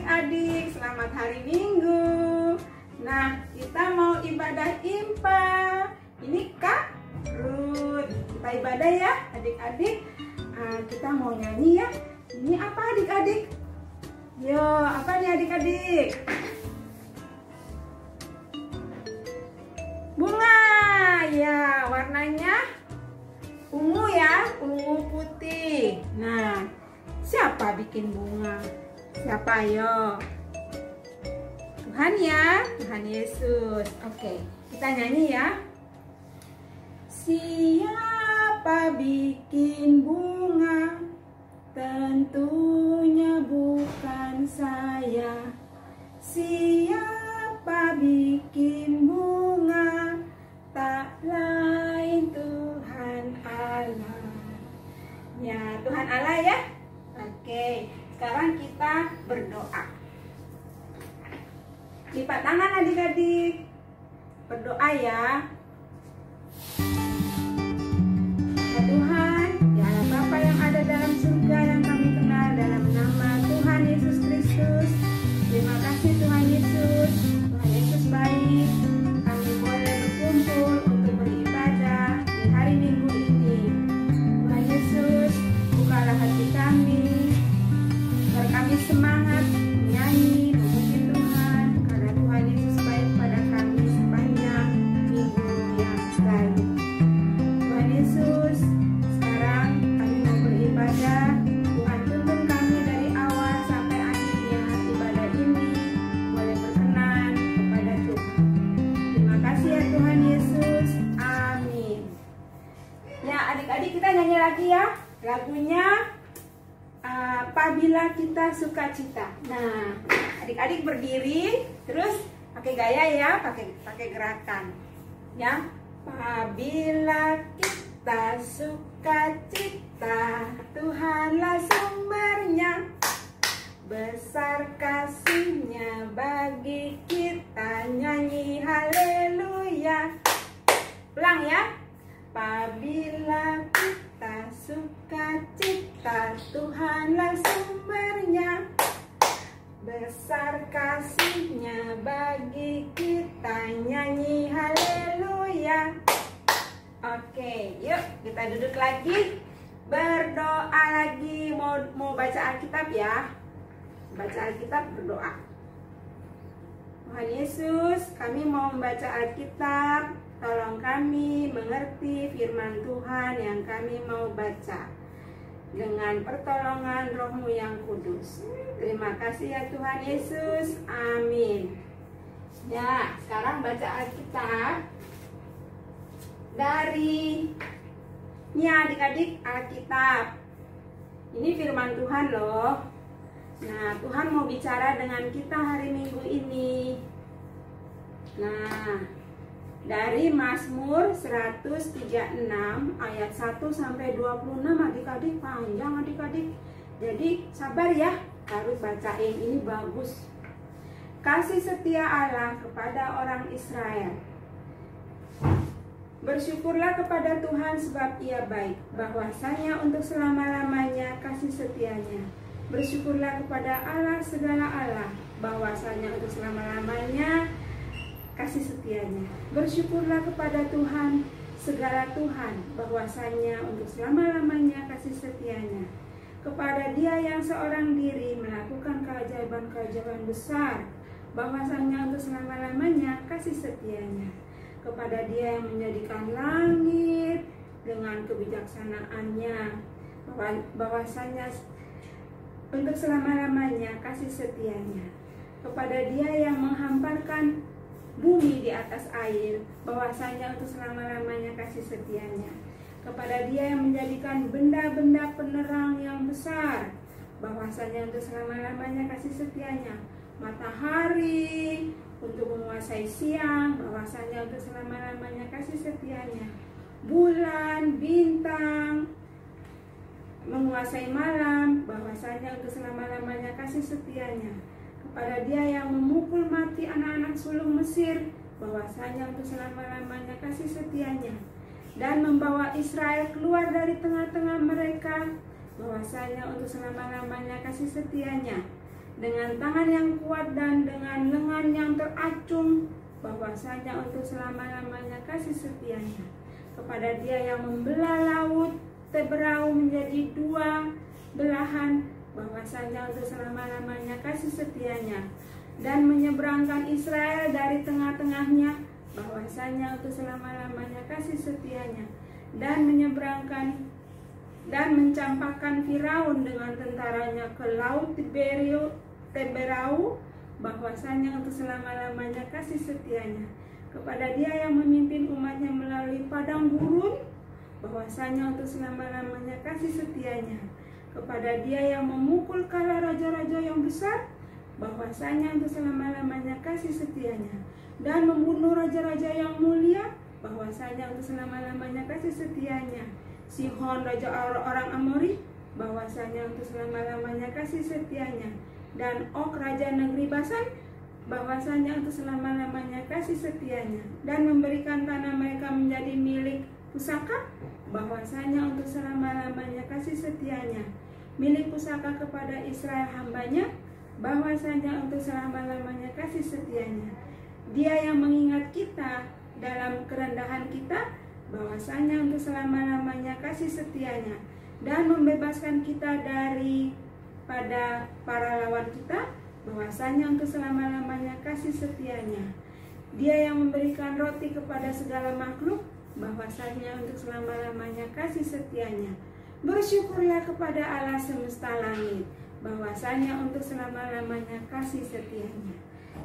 adik-adik, selamat hari Minggu. Nah, kita mau ibadah IMPA. Ini Kak Ruth. Kita ibadah ya adik-adik. Kita mau nyanyi ya. Ini apa adik-adik? Yo, apa nih adik-adik? Bunga. Ya, warnanya ungu ya, ungu putih. Nah, siapa bikin bunga? Siapa ayo? Tuhan ya, Tuhan Yesus. Oke, kita nyanyi ya. Siapa bikin bunga? Tentunya bukan saya. Siapa bikin bunga? Tak lain Tuhan Allah. Ya, Tuhan Allah ya. Oke, sekarang kita berdoa. Lipat tangan adik-adik. Berdoa ya. Ya Tuhan, ya Bapa yang ada dalam surga yang kami kenal dalam nama Tuhan Yesus Kristus. Terima kasih Tuhan Yesus. Tuhan Yesus baik. Kami boleh berkumpul untuk beribadah di hari Minggu ini. Tuhan Yesus, bukalah hati kami. Biar kami semangat menyanyi, memuji Tuhan, karena Tuhan Yesus baik pada kami sepanjang minggu yang lalu. Tuhan Yesus, sekarang kami mau beribadah. Tuhan tuntun kami dari awal sampai akhirnya ibadah ini boleh berkenan kepada Tuhan. Terima kasih ya Tuhan Yesus. Amin. Ya adik-adik, kita nyanyi lagi ya. Lagunya Apabila Kita Sukacita. Nah, adik-adik berdiri, terus pakai gaya ya, pakai gerakan. Ya, apabila kita sukacita, Tuhanlah sumbernya. Besar kasih-Nya bagi kita, nyanyi haleluya. Ulang ya. Apabila kita sukacita, Tuhanlah sumbernya. Besar kasih-Nya bagi kita, nyanyi haleluya. Oke, yuk kita duduk lagi. Berdoa lagi. Mau baca Alkitab ya. Baca Alkitab, berdoa. Tuhan Yesus, kami mau membaca Alkitab. Tolong kami mengerti firman Tuhan yang kami mau baca dengan pertolongan Roh-Mu yang kudus. Terima kasih ya Tuhan Yesus. Amin. Ya, sekarang baca Alkitab dari ini adik-adik, Alkitab. Ini firman Tuhan loh. Nah, Tuhan mau bicara dengan kita hari Minggu ini. Nah, dari Mazmur 136 ayat 1 sampai 26 adik-adik, panjang adik-adik. Jadi sabar ya, harus bacain, ini bagus. Kasih setia Allah kepada orang Israel. Bersyukurlah kepada Tuhan sebab Ia baik, bahwasanya untuk selama-lamanya kasih setianya. Bersyukurlah kepada Allah segala Allah, bahwasanya untuk selama-lamanya kasih setianya. Bersyukurlah kepada Tuhan segala Tuhan, bahwasanya untuk selama-lamanya kasih setianya. Kepada Dia yang seorang diri melakukan keajaiban-keajaiban besar, bahwasanya untuk selama-lamanya kasih setianya. Kepada Dia yang menjadikan langit dengan kebijaksanaannya, bahwasanya untuk selama-lamanya kasih setianya. Kepada Dia yang menghamparkan bumi di atas air, bahwasanya untuk selama-lamanya kasih setianya. Kepada Dia yang menjadikan benda-benda penerang yang besar, bahwasanya untuk selama-lamanya kasih setianya. Matahari untuk menguasai siang, bahwasanya untuk selama-lamanya kasih setianya. Bulan, bintang menguasai malam, bahwasanya untuk selama-lamanya kasih setianya. Kepada Dia yang memukul mati anak-anak sulung Mesir, bahwasanya untuk selama-lamanya kasih setianya. Dan membawa Israel keluar dari tengah-tengah mereka, bahwasanya untuk selama-lamanya kasih setianya. dengan tangan yang kuat dan dengan lengan yang teracung, bahwasanya untuk selama-lamanya kasih setianya. Kepada Dia yang membelah laut Teberau menjadi dua belahan, bahwasanya untuk selama-lamanya kasih setianya, dan menyeberangkan Israel dari tengah-tengahnya, bahwasanya untuk selama-lamanya kasih setianya, dan menyeberangkan dan mencampakkan Firaun dengan tentaranya ke laut Teberau, bahwasanya untuk selama-lamanya kasih setianya. Kepada Dia yang memimpin umatnya melalui padang gurun, bahwasanya untuk selama-lamanya kasih setianya. Kepada Dia yang memukul kala raja-raja yang besar, bahwasanya untuk selama-lamanya kasih setianya, dan membunuh raja-raja yang mulia, bahwasanya untuk selama-lamanya kasih setianya. Sihon raja orang Amori, bahwasanya untuk selama-lamanya kasih setianya, dan Og raja negeri Basan, bahwasanya untuk selama-lamanya kasih setianya, dan memberikan tanah mereka menjadi milik pusaka, bahwasanya untuk selama-lamanya kasih setianya. Milik pusaka kepada Israel hambanya, bahwasanya untuk selama-lamanya kasih setianya. Dia yang mengingat kita dalam kerendahan kita, bahwasanya untuk selama-lamanya kasih setianya, dan membebaskan kita daripada para lawan kita, bahwasanya untuk selama-lamanya kasih setianya. Dia yang memberikan roti kepada segala makhluk, bahwasanya untuk selama-lamanya kasih setianya. Bersyukurlah kepada Allah semesta langit, bahwasanya untuk selama-lamanya kasih setianya.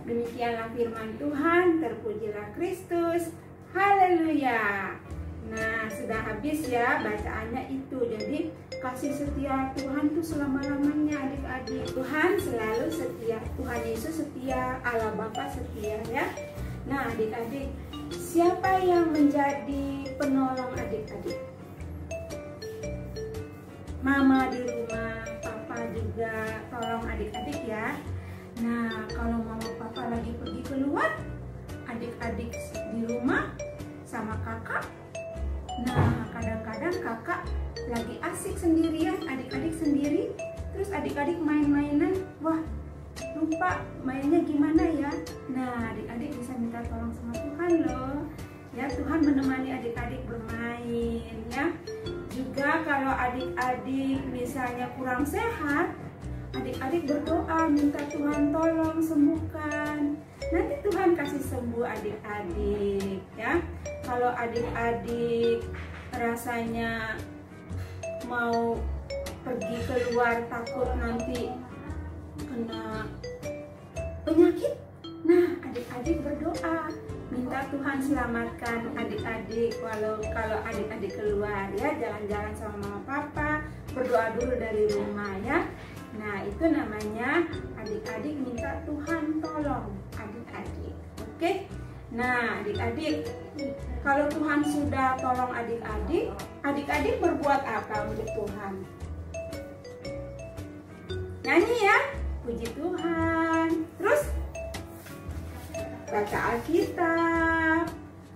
Demikianlah firman Tuhan, terpujilah Kristus. Haleluya. Nah, sudah habis ya bacaannya itu. Jadi kasih setia Tuhan tuh selama-lamanya adik-adik. Tuhan selalu setia, Tuhan Yesus setia, Allah Bapa setia ya. Nah adik-adik, siapa yang menjadi penolong adik-adik? Mama di rumah, papa juga tolong adik-adik ya. Nah kalau mama papa lagi pergi keluar, adik-adik di rumah sama kakak. Nah kadang-kadang kakak lagi asik sendirian, adik-adik sendiri, terus adik-adik main-mainan, wah lupa mainnya gimana ya. Nah adik-adik bisa minta tolong sama Tuhan loh ya. Tuhan menemani adik-adik bermain ya. Juga kalau adik-adik misalnya kurang sehat, adik-adik berdoa minta Tuhan tolong sembuhkan, nanti Tuhan kasih sembuh adik-adik ya. Kalau adik-adik rasanya mau pergi keluar takut nanti kena penyakit, nah adik-adik berdoa minta Tuhan selamatkan adik-adik. Kalau adik-adik keluar ya jalan-jalan sama mama papa, berdoa dulu dari rumah ya. Nah itu namanya adik-adik minta Tuhan tolong adik-adik. Oke. Nah adik-adik, kalau Tuhan sudah tolong adik-adik, adik-adik berbuat apa untuk Tuhan? Nyanyi ya, puji Tuhan. Terus baca Alkitab.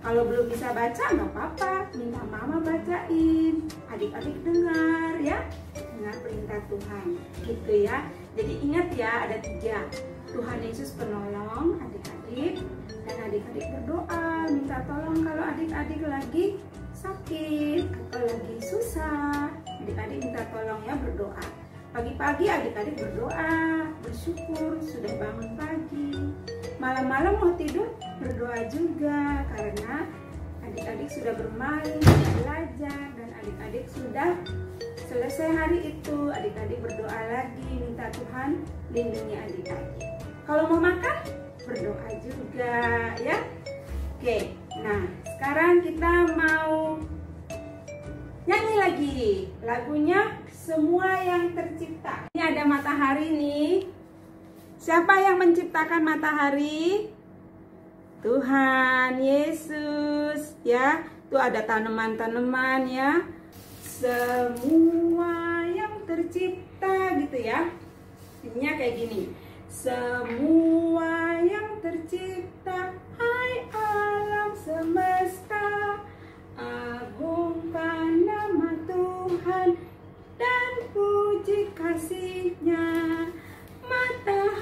Kalau belum bisa baca nggak apa-apa, minta mama bacain, adik-adik dengar ya, dengar perintah Tuhan gitu ya. Jadi ingat ya, ada 3. Tuhan Yesus penolong adik-adik, dan adik-adik berdoa minta tolong kalau adik-adik lagi sakit atau lagi susah, adik-adik minta tolong ya, berdoa. Pagi-pagi adik-adik berdoa, bersyukur sudah bangun pagi. Malam-malam mau tidur berdoa juga, karena adik-adik sudah bermain, sudah belajar, dan adik-adik sudah selesai hari itu. Adik-adik berdoa lagi, minta Tuhan lindungi adik-adik. Kalau mau makan, berdoa juga ya. Oke, nah sekarang kita mau nyanyi lagi lagunya Semua Yang Tercipta. Ini ada matahari nih. Siapa yang menciptakan matahari? Tuhan Yesus ya. Tuh ada tanaman-tanaman ya. Semua yang tercipta gitu ya. Ininya kayak gini. Semua yang tercipta, hai alam semesta, agungkan nama Tuhan dan puji kasih-Nya. Matahari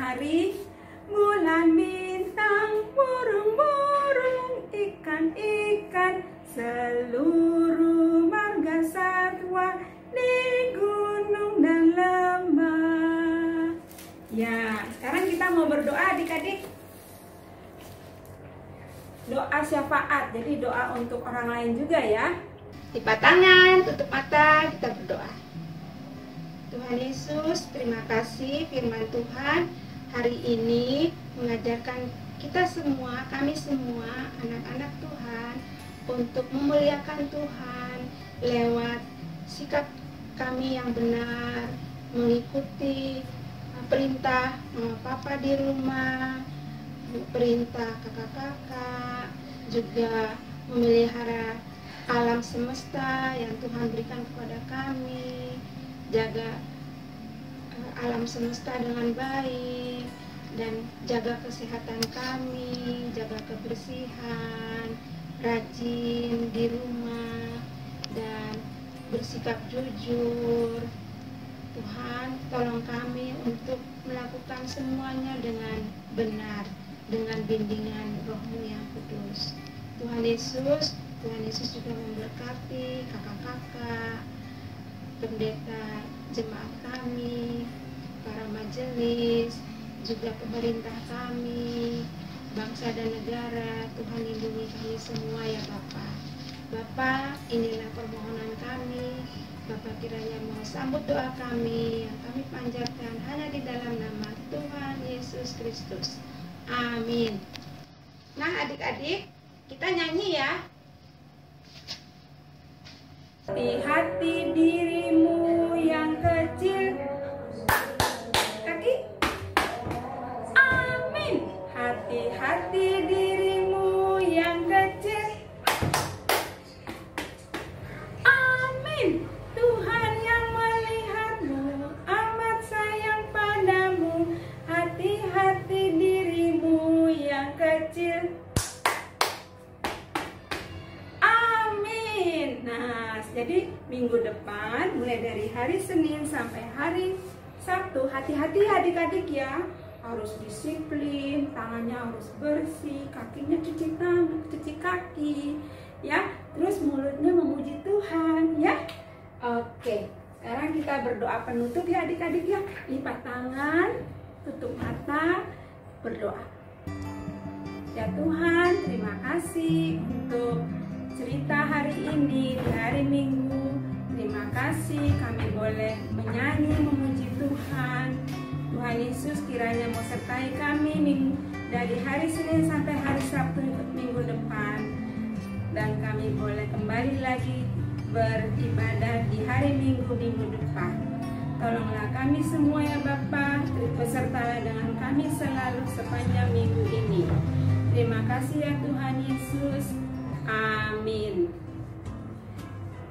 matahari, bulan, bintang, burung-burung, ikan-ikan, seluruh marga satwa di gunung dan lembah. Ya, sekarang kita mau berdoa adik-adik. Doa syafaat, jadi doa untuk orang lain juga ya. Lipat tangan, tutup mata, kita berdoa. Tuhan Yesus, terima kasih firman Tuhan hari ini mengajarkan kita semua, kami semua, anak-anak Tuhan, untuk memuliakan Tuhan lewat sikap kami yang benar, mengikuti perintah mama papa di rumah, perintah kakak-kakak, juga memelihara alam semesta yang Tuhan berikan kepada kami, jaga alam semesta dengan baik, dan jaga kesehatan kami, jaga kebersihan, rajin di rumah, dan bersikap jujur. Tuhan, tolong kami untuk melakukan semuanya dengan benar, dengan bimbingan Roh-Mu yang kudus. Tuhan Yesus juga memberkati kakak-kakak, pendeta jemaat kami, para majelis, juga pemerintah kami, bangsa dan negara. Tuhan lindungi kami semua ya Bapa. Bapa, inilah permohonan kami. Bapa kiranya mau sambut doa kami yang kami panjatkan hanya di dalam nama Tuhan Yesus Kristus. Amin. Nah adik-adik, kita nyanyi ya. Hati-hati dirimu yang kecil. Kaki. Amin. Hati-hati dirimu yang kecil. Amin. Tuhan yang melihatmu amat sayang padamu. Hati-hati dirimu yang kecil. Amin. Nah, jadi minggu depan mulai dari hari Senin sampai hari Sabtu, hati-hati adik-adik ya. Harus disiplin, tangannya harus bersih, kakinya cuci tangan, cuci kaki, ya. Terus mulutnya memuji Tuhan, ya. Oke, sekarang kita berdoa penutup ya adik-adik ya. Lipat tangan, tutup mata, berdoa. Ya Tuhan, terima kasih untuk cerita hari ini di hari Minggu. Terima kasih kami boleh menyanyi memuji Tuhan. Tuhan Yesus kiranya mau sertai kami dari hari Senin sampai hari Sabtu untuk minggu depan. Dan kami boleh kembali lagi beribadah di hari Minggu depan. Tolonglah kami semua ya Bapa, besertalah dengan kami selalu sepanjang minggu ini. Terima kasih ya Tuhan Yesus. Amin.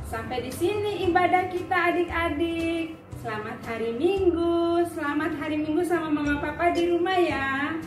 Sampai di sini ibadah kita adik-adik. Selamat hari Minggu. Selamat hari Minggu sama mama papa di rumah ya.